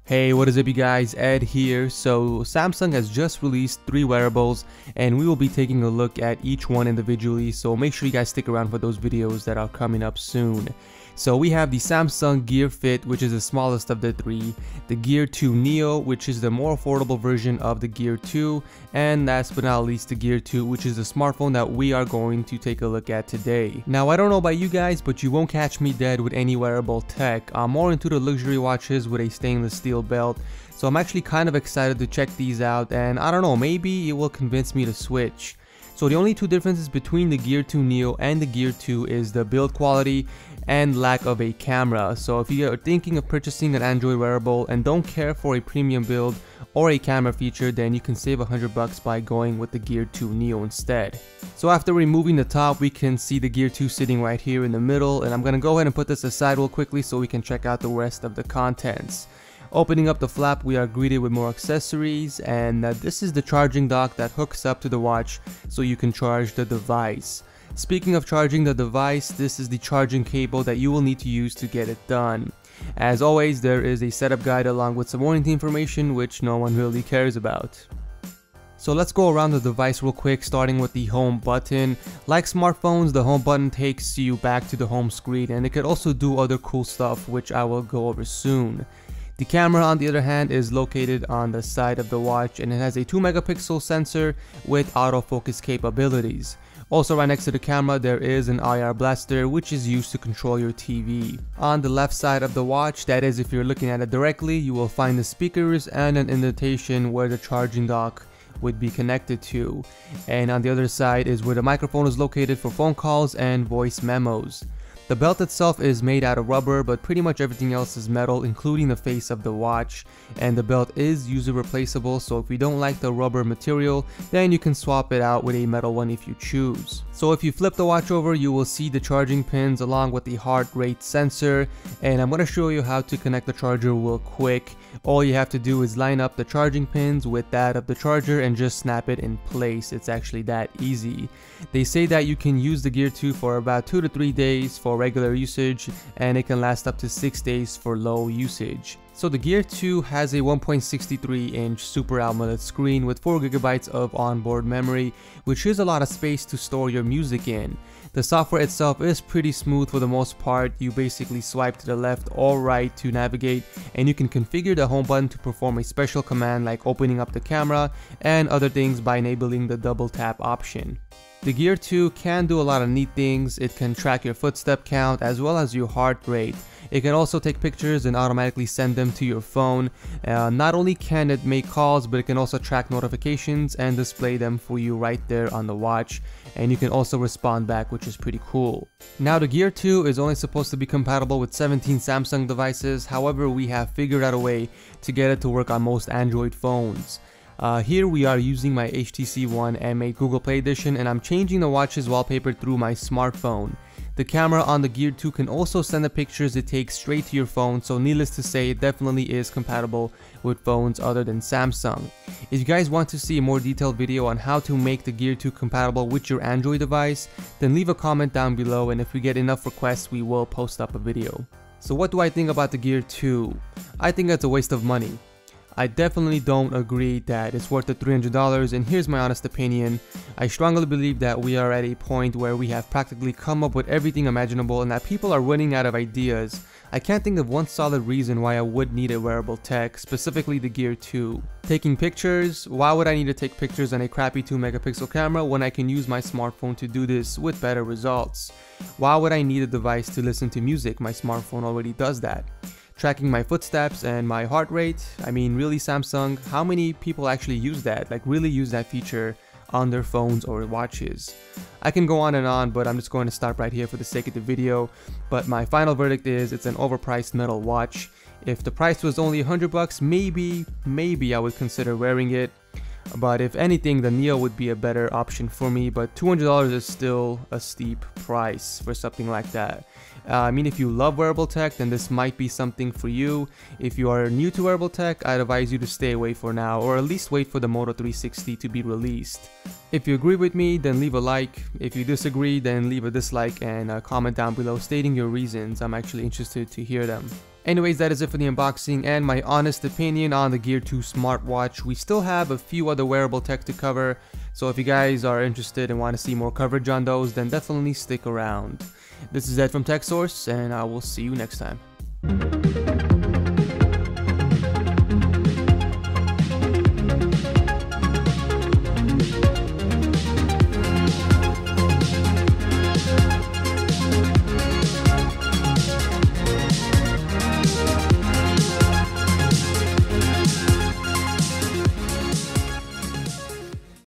Hey, what is up you guys, Ed here. So Samsung has just released 3 wearables and we will be taking a look at each one individually, so make sure you guys stick around for those videos that are coming up soon. So we have the Samsung Gear Fit, which is the smallest of the 3, the Gear 2 Neo, which is the more affordable version of the Gear 2, and last but not least the Gear 2, which is the smartphone that we are going to take a look at today. Now I don't know about you guys, but you won't catch me dead with any wearable tech. I'm more into the luxury watches with a stainless steel belt, so I'm actually kind of excited to check these out, and I don't know, maybe it will convince me to switch. So the only two differences between the Gear 2 Neo and the Gear 2 is the build quality and lack of a camera. So if you are thinking of purchasing an Android wearable and don't care for a premium build or a camera feature, then you can save $100 by going with the Gear 2 Neo instead. So after removing the top, we can see the Gear 2 sitting right here in the middle, and I'm gonna go ahead and put this aside real quickly so we can check out the rest of the contents. Opening up the flap, we are greeted with more accessories, and this is the charging dock that hooks up to the watch so you can charge the device. Speaking of charging the device, this is the charging cable that you will need to use to get it done. As always, there is a setup guide along with some warranty information which no one really cares about. So let's go around the device real quick, starting with the home button. Like smartphones, the home button takes you back to the home screen, and it could also do other cool stuff which I will go over soon. The camera, on the other hand, is located on the side of the watch, and it has a 2 megapixel sensor with autofocus capabilities. Also right next to the camera there is an IR blaster, which is used to control your TV. On the left side of the watch, that is if you're looking at it directly, you will find the speakers and an indentation where the charging dock would be connected to. And on the other side is where the microphone is located for phone calls and voice memos. The belt itself is made out of rubber, but pretty much everything else is metal, including the face of the watch, and the belt is user replaceable, so if you don't like the rubber material, then you can swap it out with a metal one if you choose. So if you flip the watch over, you will see the charging pins along with the heart rate sensor, and I'm going to show you how to connect the charger real quick. All you have to do is line up the charging pins with that of the charger and just snap it in place. It's actually that easy. They say that you can use the Gear 2 for about 2 to 3 days for regular usage, and it can last up to 6 days for low usage. So the Gear 2 has a 1.63-inch Super AMOLED screen with 4 GB of onboard memory, which is a lot of space to store your music in. The software itself is pretty smooth for the most part. You basically swipe to the left or right to navigate, and you can configure the home button to perform a special command like opening up the camera and other things by enabling the double tap option. The Gear 2 can do a lot of neat things. It can track your footstep count as well as your heart rate. It can also take pictures and automatically send them to your phone. Not only can it make calls, but it can also track notifications and display them for you right there on the watch. And you can also respond back, which is pretty cool. Now the Gear 2 is only supposed to be compatible with 17 Samsung devices. However, we have figured out a way to get it to work on most Android phones. Here we are using my HTC One M8 Google Play Edition, and I'm changing the watch's wallpaper through my smartphone. The camera on the Gear 2 can also send the pictures it takes straight to your phone, so needless to say, it definitely is compatible with phones other than Samsung. If you guys want to see a more detailed video on how to make the Gear 2 compatible with your Android device, then leave a comment down below, and if we get enough requests, we will post up a video. So what do I think about the Gear 2? I think it's a waste of money. I definitely don't agree that it's worth the $300, and here's my honest opinion. I strongly believe that we are at a point where we have practically come up with everything imaginable and that people are running out of ideas. I can't think of one solid reason why I would need a wearable tech, specifically the Gear 2. Taking pictures? Why would I need to take pictures on a crappy 2 megapixel camera when I can use my smartphone to do this with better results? Why would I need a device to listen to music? My smartphone already does that. Tracking my footsteps and my heart rate? I mean, really, Samsung, how many people actually use that, like really use that feature on their phones or watches? I can go on, but I'm just going to stop right here for the sake of the video. But my final verdict is it's an overpriced metal watch. If the price was only $100, maybe I would consider wearing it. But if anything, the Neo would be a better option for me, but $200 is still a steep price for something like that. I mean, if you love wearable tech, then this might be something for you. If you are new to wearable tech, I'd advise you to stay away for now, or at least wait for the Moto 360 to be released. If you agree with me, then leave a like. If you disagree, then leave a dislike and comment down below stating your reasons. I'm actually interested to hear them. Anyways, that is it for the unboxing and my honest opinion on the Gear 2 smartwatch. We still have a few other wearable tech to cover, so if you guys are interested and want to see more coverage on those, then definitely stick around. This is Ed from TechSource, and I will see you next time.